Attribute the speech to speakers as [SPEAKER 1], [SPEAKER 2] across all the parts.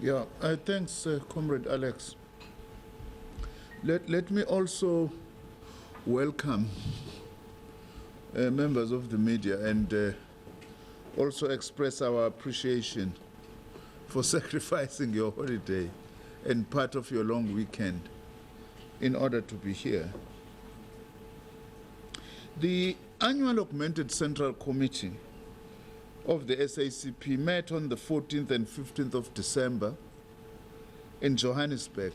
[SPEAKER 1] Yeah, thanks, Comrade Alex. Let me also welcome members of the media and also express our appreciation for sacrificing your holiday and part of your long weekend in order to be here. The annual Augmented Central Committee of the SACP met on the 14th and 15th of December in Johannesburg.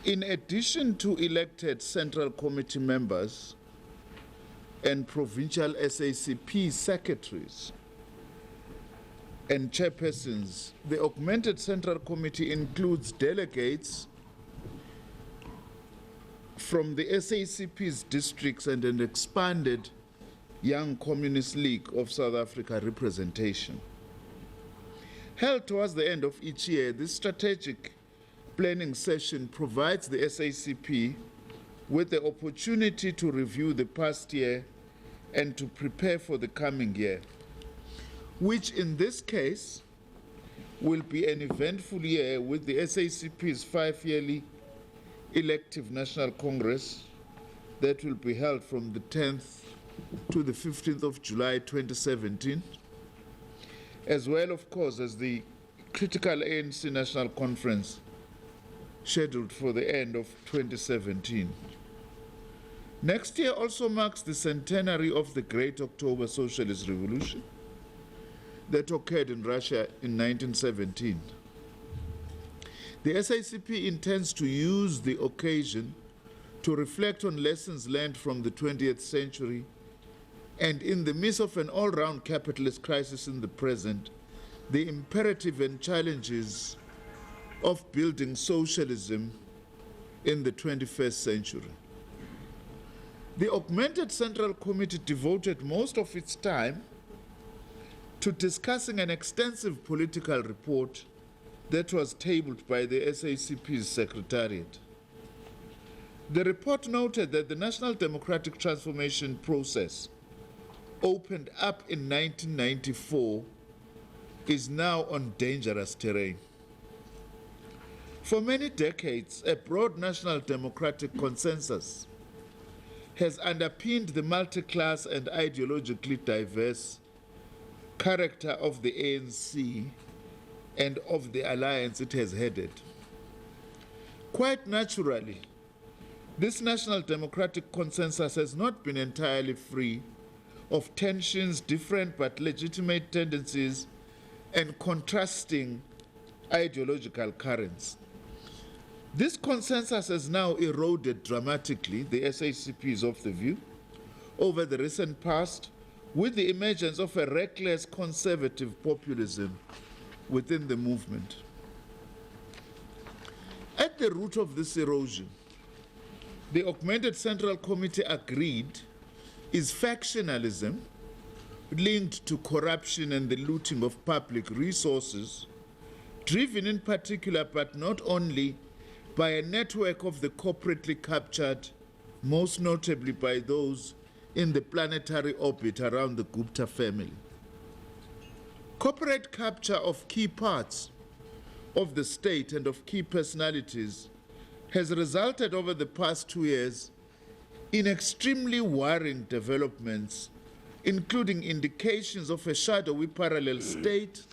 [SPEAKER 1] In addition to elected Central Committee members and provincial SACP secretaries and chairpersons, the Augmented Central Committee includes delegates from the SACP's districts and an expanded Young Communist League of South Africa representation. Held towards the end of each year, this strategic planning session provides the SACP with the opportunity to review the past year and to prepare for the coming year, which in this case will be an eventful year with the SACP's 5-yearly elective National Congress that will be held from the 10th to the 15th of July 2017, as well, of course, as the critical ANC National Conference scheduled for the end of 2017. Next year also marks the centenary of the Great October Socialist Revolution that occurred in Russia in 1917. The SACP intends to use the occasion to reflect on lessons learned from the 20th century and in the midst of an all-round capitalist crisis in the present, the imperative and challenges of building socialism in the 21st century. The Augmented Central Committee devoted most of its time to discussing an extensive political report that was tabled by the SACP's Secretariat. The report noted that the national democratic transformation process, opened up in 1994, is now on dangerous terrain. For many decades, a broad national democratic consensus has underpinned the multi-class and ideologically diverse character of the ANC and of the alliance it has headed. Quite naturally, this national democratic consensus has not been entirely free of tensions, different but legitimate tendencies, and contrasting ideological currents. This consensus has now eroded dramatically, the SACP is of the view, over the recent past, with the emergence of a reckless conservative populism within the movement. At the root of this erosion, the Augmented Central Committee agreed is factionalism linked to corruption and the looting of public resources, driven in particular but not only by a network of the corporately captured, most notably by those in the planetary orbit around the Gupta family. Corporate capture of key parts of the state and of key personalities has resulted over the past 2 years in extremely worrying developments, including indications of a shadowy parallel state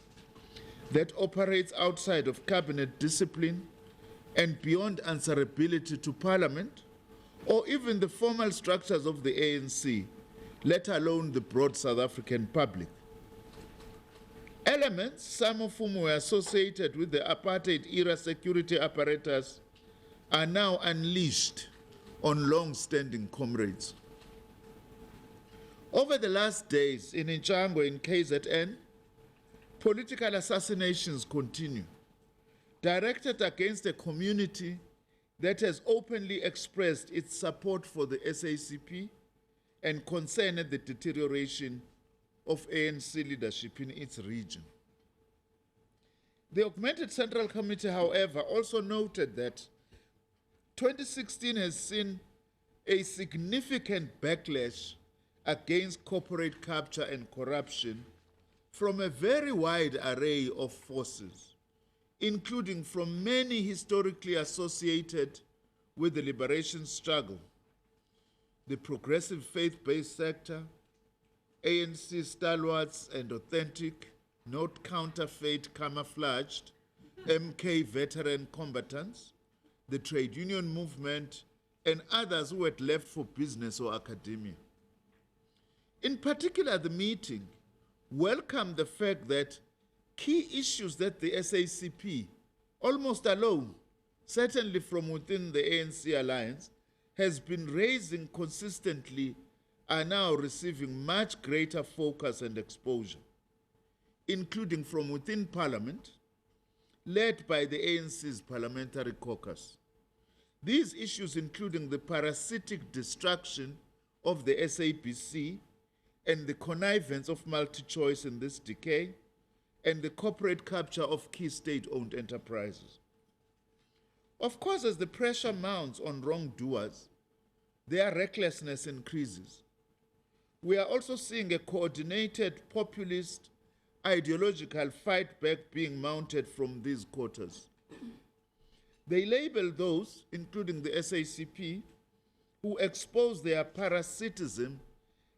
[SPEAKER 1] that operates outside of cabinet discipline and beyond answerability to parliament, or even the formal structures of the ANC, let alone the broad South African public. Elements, some of whom were associated with the apartheid-era security apparatus, are now unleashed on long-standing comrades. Over the last days in Nchango in KZN, political assassinations continue, directed against a community that has openly expressed its support for the SACP and concern at the deterioration of ANC leadership in its region. The Augmented Central Committee, however, also noted that 2016 has seen a significant backlash against corporate capture and corruption from a very wide array of forces, including from many historically associated with the liberation struggle: the progressive faith-based sector, ANC stalwarts and authentic, not counterfeit camouflaged, MK veteran combatants, the trade union movement, and others who had left for business or academia. In particular, the meeting welcomed the fact that key issues that the SACP, almost alone, certainly from within the ANC alliance, has been raising consistently, are now receiving much greater focus and exposure, including from within Parliament, led by the ANC's Parliamentary Caucus. These issues, including the parasitic destruction of the SABC and the connivance of multi-choice in this decay, and the corporate capture of key state-owned enterprises. Of course, as the pressure mounts on wrongdoers, their recklessness increases. We are also seeing a coordinated populist ideological fight back being mounted from these quarters. They label those, including the SACP, who expose their parasitism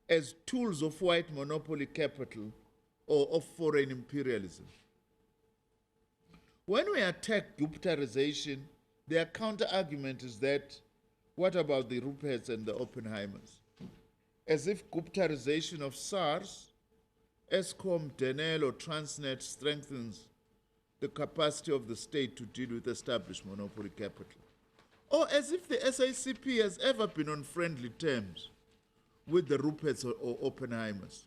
[SPEAKER 1] as tools of white monopoly capital or of foreign imperialism. When we attack Guptarization, their counter-argument is that, what about the Ruperts and the Oppenheimers? As if Guptarization of SARS, Eskom, Denel, or Transnet strengthens the capacity of the state to deal with established monopoly capital. Or as if the SACP has ever been on friendly terms with the Ruperts or Oppenheimers.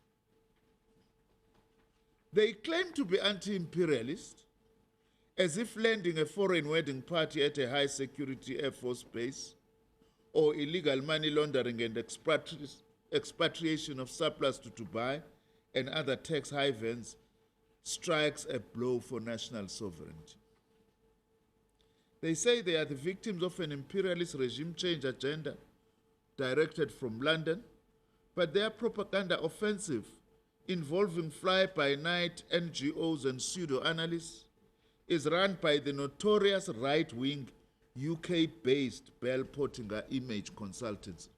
[SPEAKER 1] They claim to be anti-imperialist, as if landing a foreign wedding party at a high-security Air Force base, or illegal money laundering and expatriation of surplus to Dubai and other tax havens strikes a blow for national sovereignty. They say they are the victims of an imperialist regime change agenda directed from London, but their propaganda offensive involving fly-by-night NGOs and pseudo-analysts is run by the notorious right-wing UK-based Bell Pottinger Image Consultancy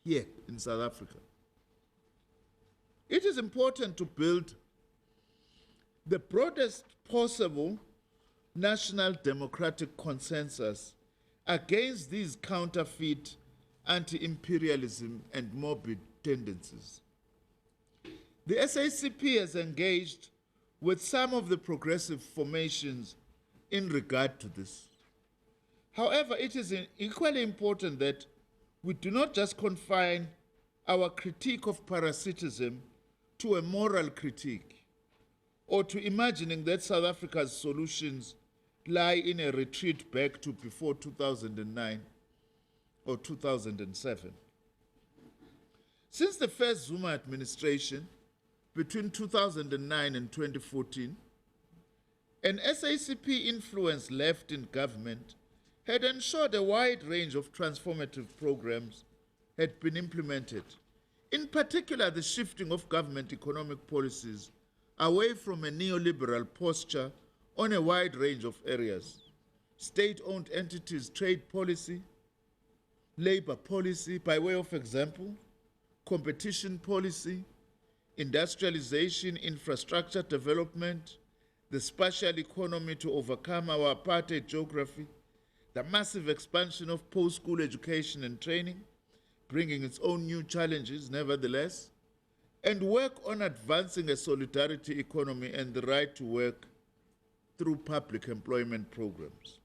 [SPEAKER 1] here in South Africa. It is important to build the broadest possible national democratic consensus against these counterfeit anti-imperialism and morbid tendencies. The SACP has engaged with some of the progressive formations in regard to this. However, it is equally important that we do not just confine our critique of parasitism to a moral critique, or to imagining that South Africa's solutions lie in a retreat back to before 2009 or 2007. Since the first Zuma administration, between 2009 and 2014, an SACP influence left in government had ensured a wide range of transformative programs had been implemented. In particular, the shifting of government economic policies away from a neoliberal posture on a wide range of areas: state-owned entities, trade policy, labor policy, by way of example, competition policy, industrialization, infrastructure development, the spatial economy to overcome our apartheid geography, the massive expansion of post-school education and training, bringing its own new challenges nevertheless, and work on advancing a solidarity economy and the right to work through public employment programs.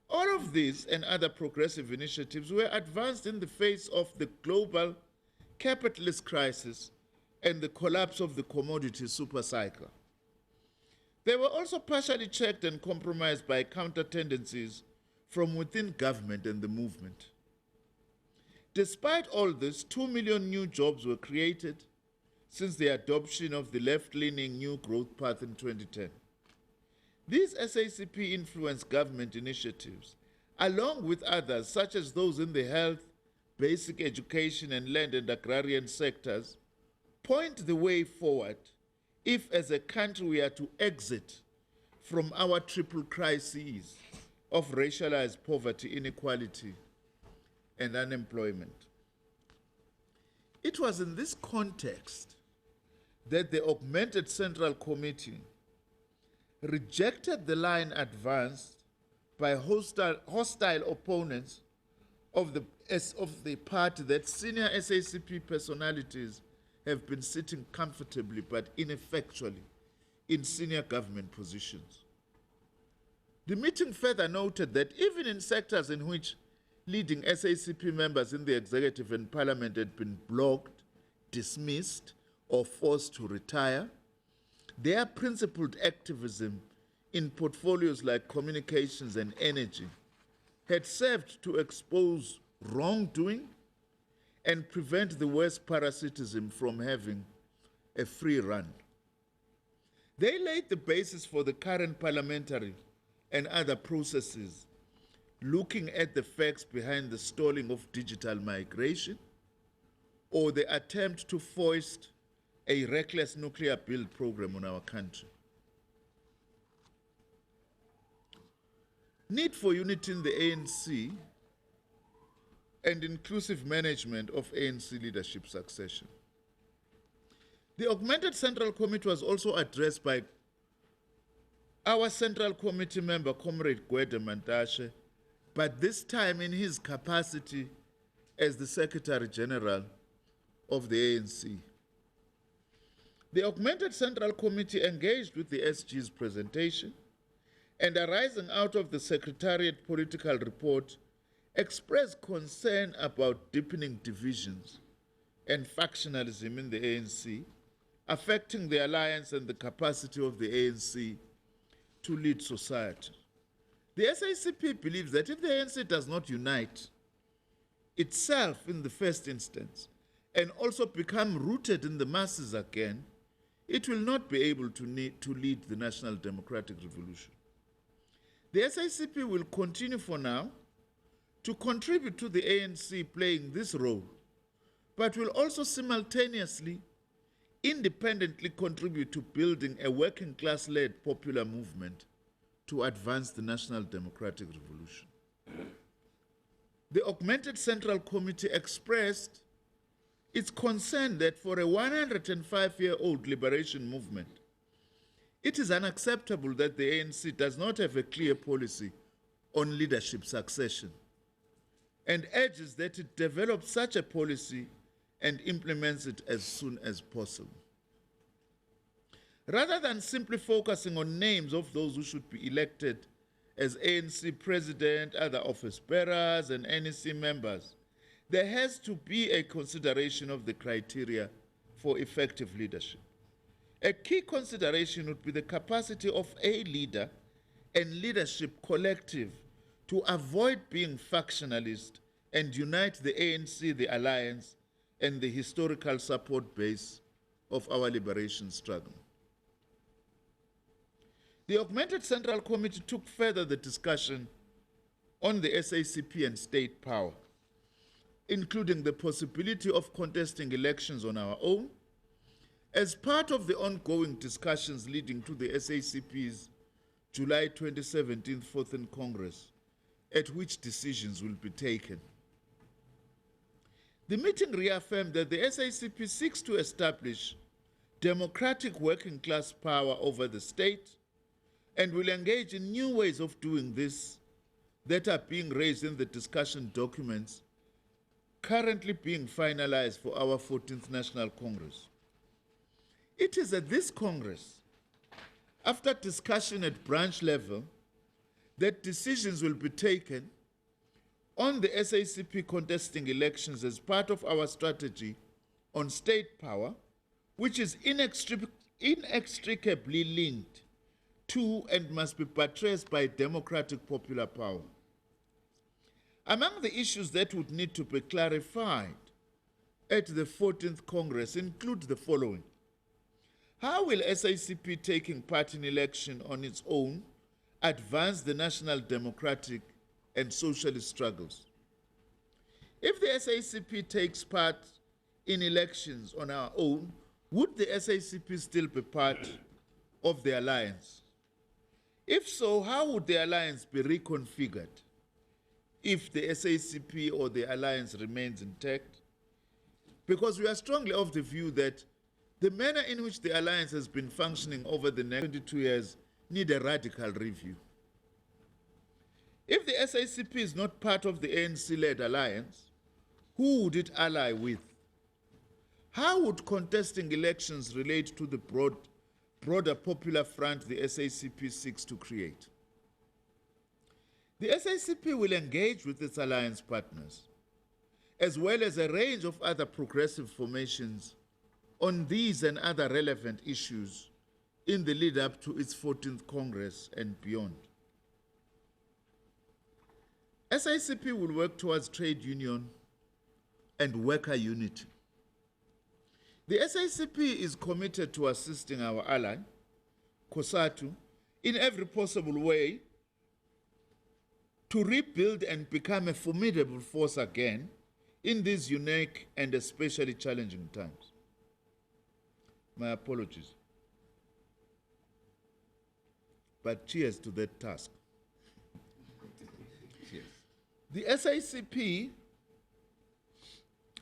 [SPEAKER 1] All of these and other progressive initiatives were advanced in the face of the global capitalist crisis and the collapse of the commodity supercycle. They were also partially checked and compromised by counter tendencies from within government and the movement. Despite all this, 2 million new jobs were created since the adoption of the left-leaning New Growth Path in 2010. These SACP-influenced government initiatives, along with others such as those in the health, basic education, and land and agrarian sectors, point the way forward if, as a country, we are to exit from our triple crises of racialized poverty, inequality, and unemployment. It was in this context that the augmented Central Committee rejected the line advanced by hostile opponents of the party that senior SACP personalities have been sitting comfortably but ineffectually in senior government positions. The meeting further noted that even in sectors in which leading SACP members in the executive and parliament had been blocked, dismissed, or forced to retire, their principled activism in portfolios like communications and energy had served to expose wrongdoing and prevent the worst parasitism from having a free run. They laid the basis for the current parliamentary and other processes, looking at the facts behind the stalling of digital migration or the attempt to foist a reckless nuclear build program on our country. Need for unity in the ANC and inclusive management of ANC leadership succession. The augmented Central Committee was also addressed by our Central Committee member, Comrade Gwede Mantashe, but this time in his capacity as the Secretary General of the ANC. The augmented Central Committee engaged with the SG's presentation and, arising out of the Secretariat political report, expressed concern about deepening divisions and factionalism in the ANC, affecting the alliance and the capacity of the ANC to lead society. The SACP believes that if the ANC does not unite itself in the first instance and also become rooted in the masses again, it will not be able to lead the National Democratic Revolution. The SACP will continue for now to contribute to the ANC playing this role, but will also simultaneously, independently contribute to building a working class-led popular movement to advance the National Democratic Revolution. The augmented Central Committee expressed its concern that for a 105-year-old liberation movement, it is unacceptable that the ANC does not have a clear policy on leadership succession, and urges that it develop such a policy and implements it as soon as possible. Rather than simply focusing on names of those who should be elected as ANC president, other office bearers, and NEC members, there has to be a consideration of the criteria for effective leadership. A key consideration would be the capacity of a leader and leadership collective to avoid being factionalist and unite the ANC, the alliance, and the historical support base of our liberation struggle. The augmented Central Committee took further the discussion on the SACP and state power, including the possibility of contesting elections on our own, as part of the ongoing discussions leading to the SACP's July 2017 4th Congress, at which decisions will be taken. The meeting reaffirmed that the SACP seeks to establish democratic working class power over the state and will engage in new ways of doing this that are being raised in the discussion documents currently being finalized for our 14th National Congress. It is at this Congress, after discussion at branch level, that decisions will be taken on the SACP contesting elections as part of our strategy on state power, which is inextricably linked to and must be buttressed by democratic popular power. Among the issues that would need to be clarified at the 14th Congress include the following. How will SACP taking part in election on its own advance the national democratic and socialist struggles? If the SACP takes part in elections on our own, would the SACP still be part of the alliance? If so, how would the alliance be reconfigured if the SACP or the alliance remains intact? Because we are strongly of the view that the manner in which the alliance has been functioning over the next 22 years need a radical review. If the SACP is not part of the ANC-led alliance, who would it ally with? How would contesting elections relate to the broader popular front the SACP seeks to create? The SACP will engage with its alliance partners, as well as a range of other progressive formations, on these and other relevant issues in the lead up to its 14th Congress and beyond. SACP will work towards trade union and worker unity. The SACP is committed to assisting our ally, COSATU, in every possible way to rebuild and become a formidable force again in these unique and especially challenging times. My apologies. But cheers to that task. Cheers. The SACP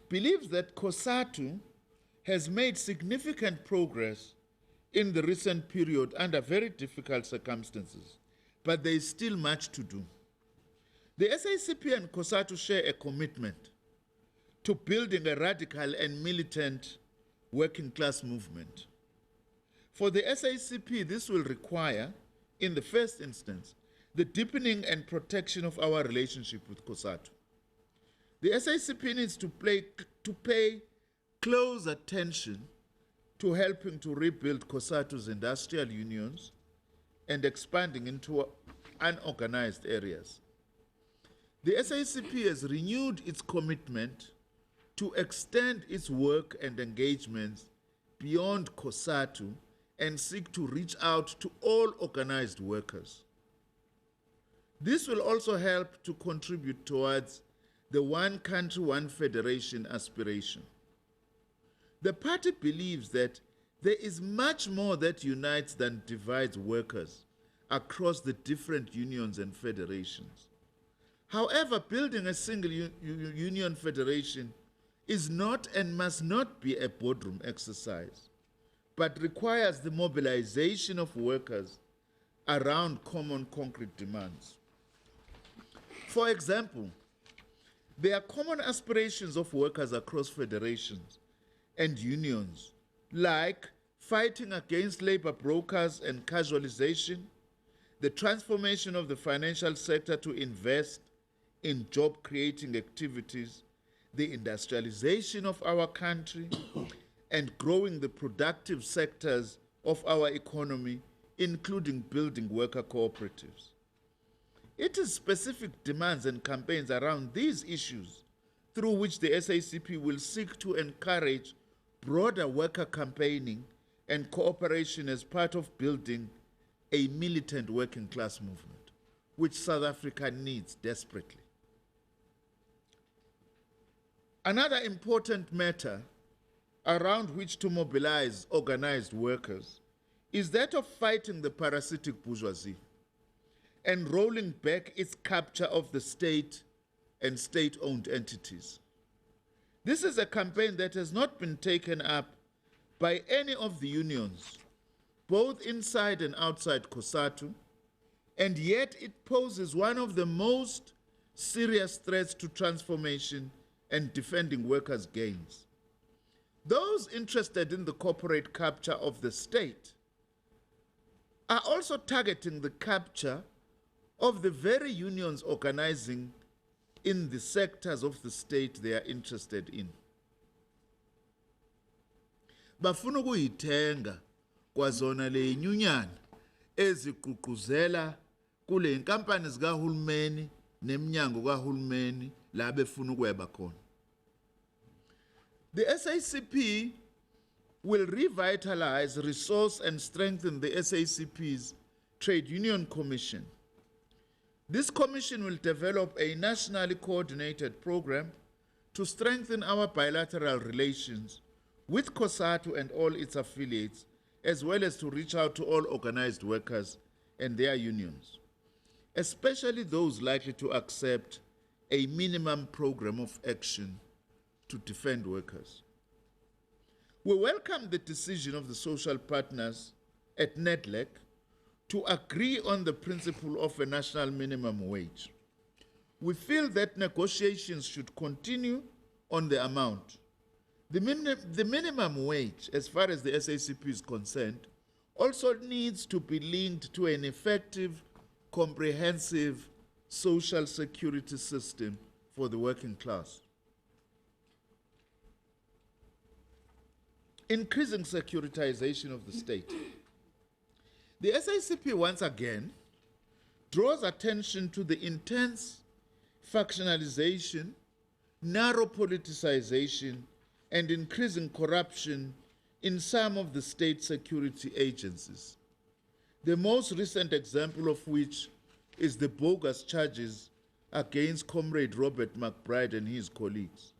[SPEAKER 1] believes that COSATU has made significant progress in the recent period under very difficult circumstances, but there is still much to do. The SACP and COSATU share a commitment to building a radical and militant working class movement. For the SACP, this will require, in the first instance, the deepening and protection of our relationship with COSATU. The SACP needs to pay close attention to helping to rebuild COSATU's industrial unions and expanding into unorganized areas. The SACP has renewed its commitment to extend its work and engagements beyond COSATU and seek to reach out to all organized workers. This will also help to contribute towards the one country, one federation aspiration. The party believes that there is much more that unites than divides workers across the different unions and federations. However, building a single union federation is not and must not be a boardroom exercise, but requires the mobilization of workers around common concrete demands. For example, there are common aspirations of workers across federations and unions, like fighting against labor brokers and casualization, the transformation of the financial sector to invest in job-creating activities, the industrialization of our country, and growing the productive sectors of our economy, including building worker cooperatives. It is specific demands and campaigns around these issues through which the SACP will seek to encourage broader worker campaigning and cooperation as part of building a militant working class movement, which South Africa needs desperately. Another important matter around which to mobilize organized workers is that of fighting the parasitic bourgeoisie and rolling back its capture of the state and state-owned entities. This is a campaign that has not been taken up by any of the unions, both inside and outside COSATU, and yet it poses one of the most serious threats to transformation and defending workers' gains. Those interested in the corporate capture of the state are also targeting the capture of the very unions organizing in the sectors of the state they are interested in. Bafuna ukuyithenga kwazona le nyunyana ezigqugquzela kule inkampani zikahulumeni neminyango kahulumeni la befuna ukweba khona. The SACP will revitalize, resource and strengthen the SACP's Trade Union Commission. This commission will develop a nationally coordinated program to strengthen our bilateral relations with COSATU and all its affiliates, as well as to reach out to all organized workers and their unions, especially those likely to accept a minimum program of action to defend workers. We welcome the decision of the social partners at NEDLAC to agree on the principle of a national minimum wage. We feel that negotiations should continue on the amount. The minimum wage, as far as the SACP is concerned, also needs to be linked to an effective, comprehensive social security system for the working class. Increasing securitization of the state. The SACP once again draws attention to the intense factionalization, narrow politicization, and increasing corruption in some of the state security agencies. The most recent example of which is the bogus charges against Comrade Robert McBride and his colleagues.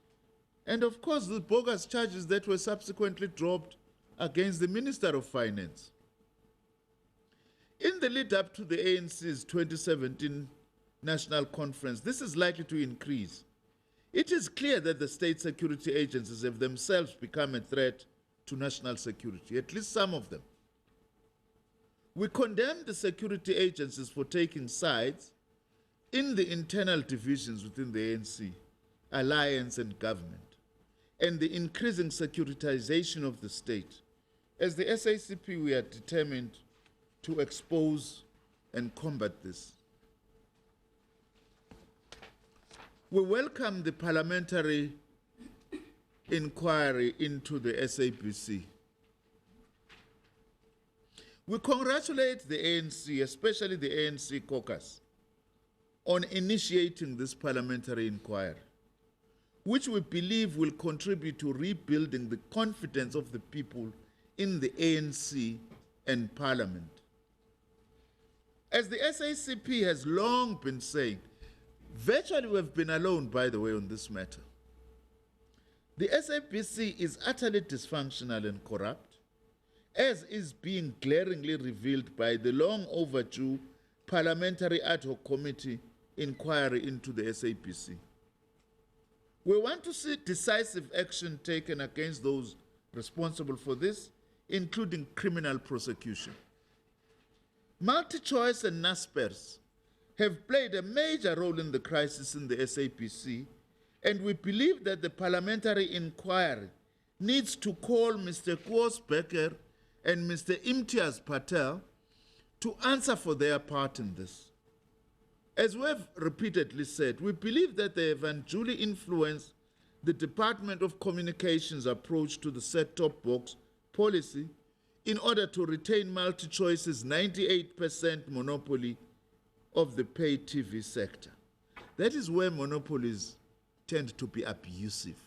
[SPEAKER 1] And of course, the bogus charges that were subsequently dropped against the Minister of Finance. In the lead up to the ANC's 2017 National Conference, this is likely to increase. It is clear that the state security agencies have themselves become a threat to national security, at least some of them. We condemn the security agencies for taking sides in the internal divisions within the ANC, alliance and government, and the increasing securitization of the state. As the SACP, we are determined to expose and combat this. We welcome the parliamentary inquiry into the SAPC. We congratulate the ANC, especially the ANC caucus, on initiating this parliamentary inquiry, which we believe will contribute to rebuilding the confidence of the people in the ANC and Parliament. As the SACP has long been saying, virtually we have been alone, by the way, on this matter. The SAPC is utterly dysfunctional and corrupt, as is being glaringly revealed by the long overdue Parliamentary Ad Hoc Committee inquiry into the SAPC. We want to see decisive action taken against those responsible for this, including criminal prosecution. MultiChoice and NASPERS have played a major role in the crisis in the SAPC, and we believe that the parliamentary inquiry needs to call Mr. Koos Becker and Mr. Imtiaz Patel to answer for their part in this. As we have repeatedly said, we believe that they have unduly influenced the Department of Communications' approach to the set-top box policy in order to retain MultiChoice's 98% monopoly of the paid TV sector. That is where monopolies tend to be abusive,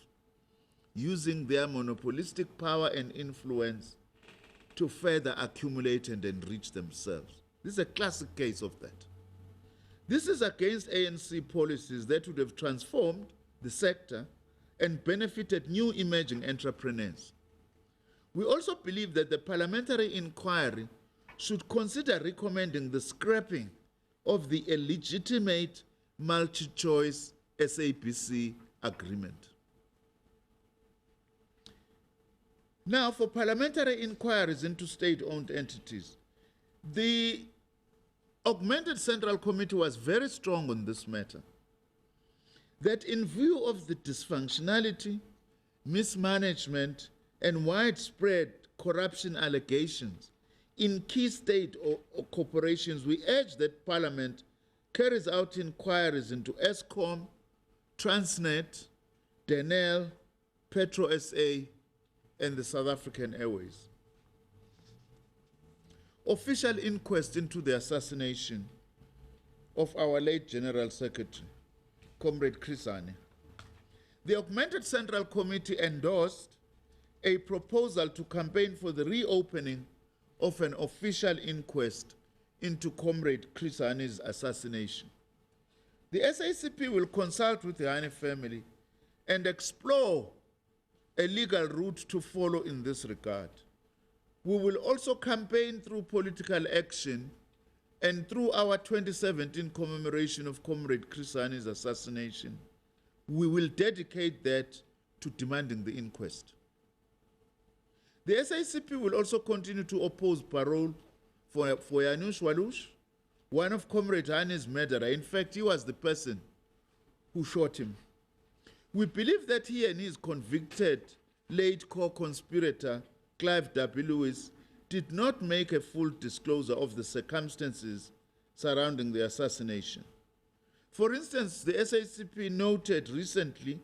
[SPEAKER 1] using their monopolistic power and influence to further accumulate and enrich themselves. This is a classic case of that. This is against ANC policies that would have transformed the sector and benefited new emerging entrepreneurs. We also believe that the parliamentary inquiry should consider recommending the scrapping of the illegitimate MultiChoice SAPC agreement. Now, for parliamentary inquiries into state-owned entities, the Augmented Central Committee was very strong on this matter, that in view of the dysfunctionality, mismanagement, and widespread corruption allegations in key state or corporations, we urge that Parliament carries out inquiries into Eskom, Transnet, Denel, Petro SA, and the South African Airways. Official inquest into the assassination of our late General Secretary, Comrade Crisane. The Augmented Central Committee endorsed a proposal to campaign for the reopening of an official inquest into Comrade Crisane's assassination. The SACP will consult with the Hane family and explore a legal route to follow in this regard. We will also campaign through political action And through our 2017 commemoration of Comrade Chris Hani's assassination, we will dedicate that to demanding the inquest. The SACP will also continue to oppose parole for Janusz Walush, one of Comrade Hani's murderers. In fact, he was the person who shot him. We believe that he and his convicted late co-conspirator, Clive W. Lewis, did not make a full disclosure of the circumstances surrounding the assassination. For instance, the SACP noted recently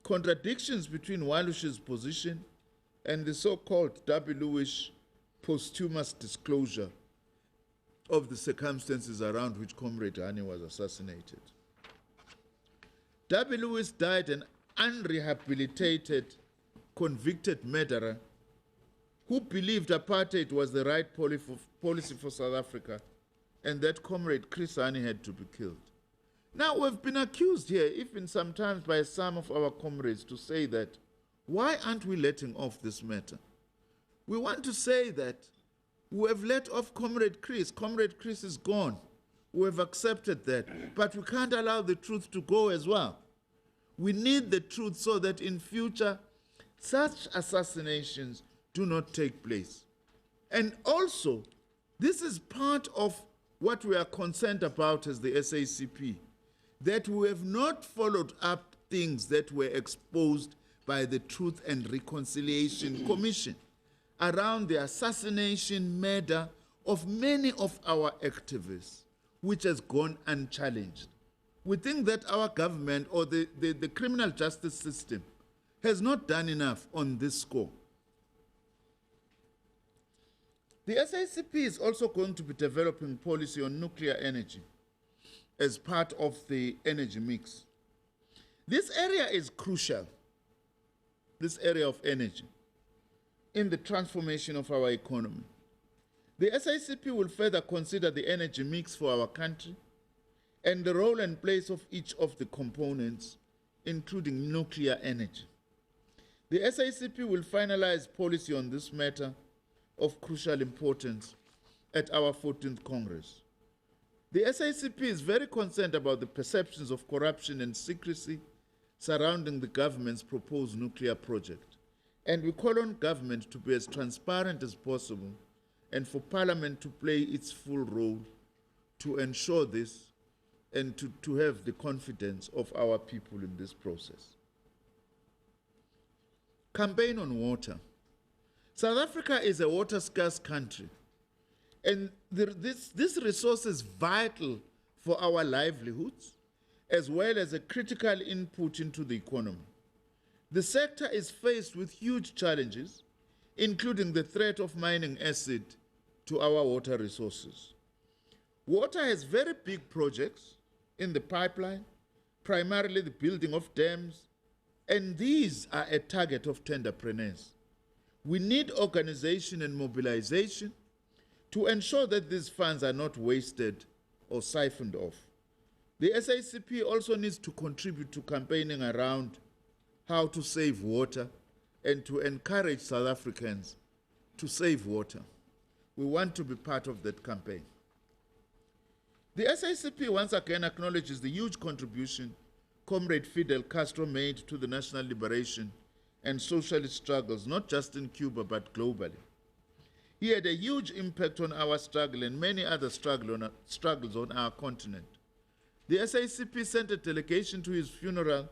[SPEAKER 1] contradictions between Walush's position and the so-called W. Lewis posthumous disclosure of the circumstances around which Comrade Hani was assassinated. W. Lewis died an unrehabilitated, convicted murderer who believed apartheid was the right policy for South Africa and that Comrade Chris Hani had to be killed. Now, we've been accused here, even sometimes by some of our comrades, to say that, why aren't we letting off this matter? We want to say that we have let off Comrade Chris. Comrade Chris is gone. We have accepted that. But we can't allow the truth to go as well. We need the truth so that in future, such assassinations do not take place. And also, this is part of what we are concerned about as the SACP, that we have not followed up things that were exposed by the Truth and Reconciliation Commission around the assassination, murder of many of our activists, which has gone unchallenged. We think that our government or the criminal justice system has not done enough on this score. The SACP is also going to be developing policy on nuclear energy as part of the energy mix. This area is crucial, this area of energy, in the transformation of our economy. The SACP will further consider the energy mix for our country and the role and place of each of the components, including nuclear energy. The SACP will finalize policy on this matter of crucial importance at our 14th Congress. The SACP is very concerned about the perceptions of corruption and secrecy surrounding the government's proposed nuclear project, and we call on government to be as transparent as possible and for Parliament to play its full role to ensure this and to have the confidence of our people in this process. Campaign on water. South Africa is a water-scarce country, and this resource is vital for our livelihoods, as well as a critical input into the economy. The sector is faced with huge challenges, including the threat of mining acid to our water resources. Water has very big projects in the pipeline, primarily the building of dams, and these are a target of tenderpreneurs. We need organization and mobilization to ensure that these funds are not wasted or siphoned off. The SACP also needs to contribute to campaigning around how to save water and to encourage South Africans to save water. We want to be part of that campaign. The SACP once again acknowledges the huge contribution Comrade Fidel Castro made to the national liberation and socialist struggles, not just in Cuba, but globally. He had a huge impact on our struggle and many other struggles on our continent. The SACP sent a delegation to his funeral,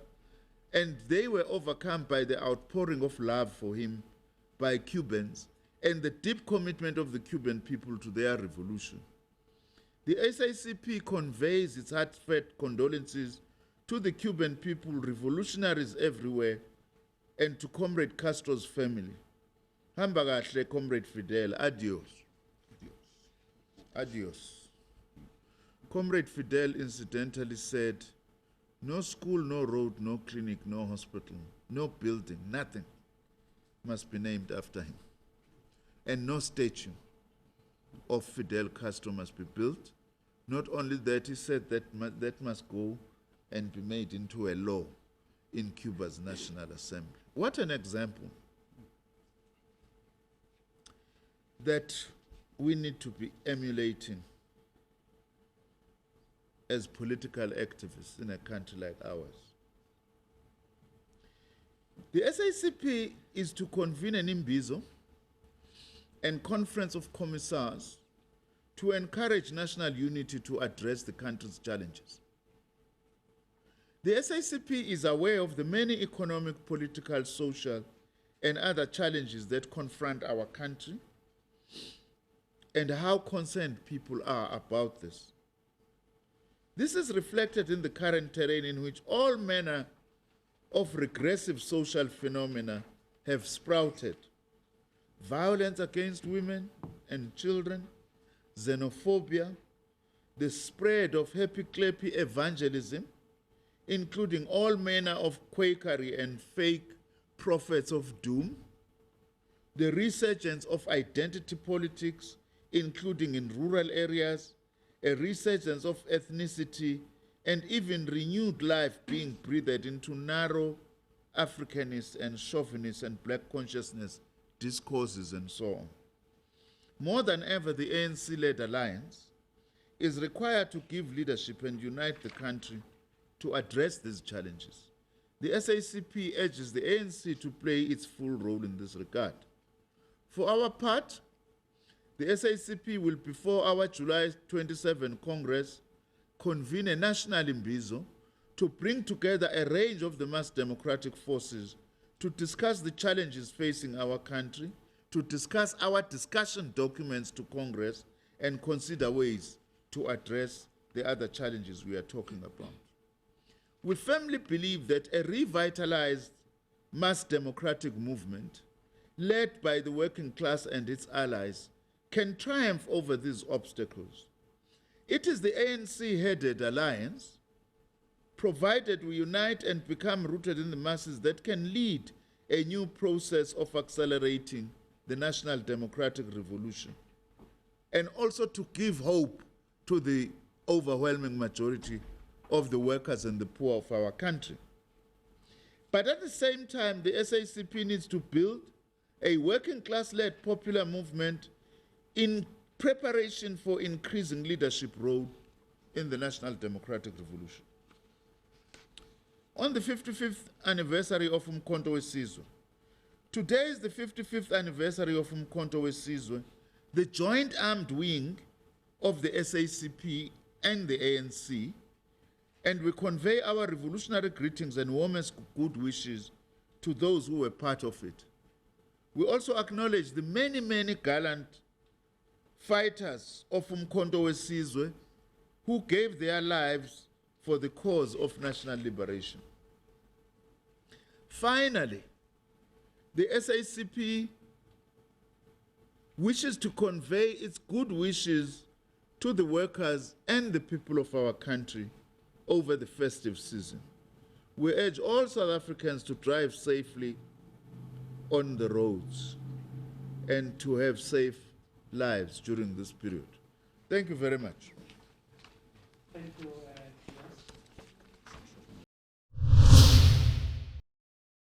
[SPEAKER 1] and they were overcome by the outpouring of love for him by Cubans and the deep commitment of the Cuban people to their revolution. The SACP conveys its heartfelt condolences to the Cuban people, revolutionaries everywhere, and to Comrade Castro's family. Hamba kahle, Comrade Fidel, adios. Adios. Comrade Fidel incidentally said, no school, no road, no clinic, no hospital, no building, nothing must be named after him. And no statue of Fidel Castro must be built. Not only that, he said that must go and be made into a law in Cuba's National Assembly. What an example that we need to be emulating as political activists in a country like ours. The SACP is to convene an imbizo and conference of commissars to encourage national unity to address the country's challenges. The SACP is aware of the many economic, political, social, and other challenges that confront our country and how concerned people are about this. This is reflected in the current terrain in which all manner of regressive social phenomena have sprouted. Violence against women and children, xenophobia, the spread of happy-clappy evangelism, including all manner of Quakery and fake prophets of doom, the resurgence of identity politics, including in rural areas, a resurgence of ethnicity, and even renewed life being breathed into narrow Africanist and chauvinist and black consciousness discourses and so on. More than ever, the ANC-led alliance is required to give leadership and unite the country to address these challenges. The SACP urges the ANC to play its full role in this regard. For our part, the SACP will, before our July 27 Congress, convene a national imbizo to bring together a range of the mass democratic forces to discuss the challenges facing our country, to discuss our discussion documents to Congress, and consider ways to address the other challenges we are talking about. We firmly believe that a revitalized mass democratic movement led by the working class and its allies can triumph over these obstacles. It is the ANC-headed alliance, provided we unite and become rooted in the masses, that can lead a new process of accelerating the national democratic revolution, and also to give hope to the overwhelming majority of the workers and the poor of our country. But at the same time, the SACP needs to build a working class-led popular movement in preparation for increasing leadership role in the national democratic revolution. On the 55th anniversary of Umkhonto weSizwe, today is the 55th anniversary of Umkhonto weSizwe, the joint armed wing of the SACP and the ANC, and we convey our revolutionary greetings and warmest good wishes to those who were part of it. We also acknowledge the many, many gallant fighters of Umkhonto weSizwe who gave their lives for the cause of national liberation. Finally, the SACP wishes to convey its good wishes to the workers and the people of our country over the festive season. We urge all South Africans to drive safely on the roads and to have safe lives during this period. Thank you very much.
[SPEAKER 2] Thank you.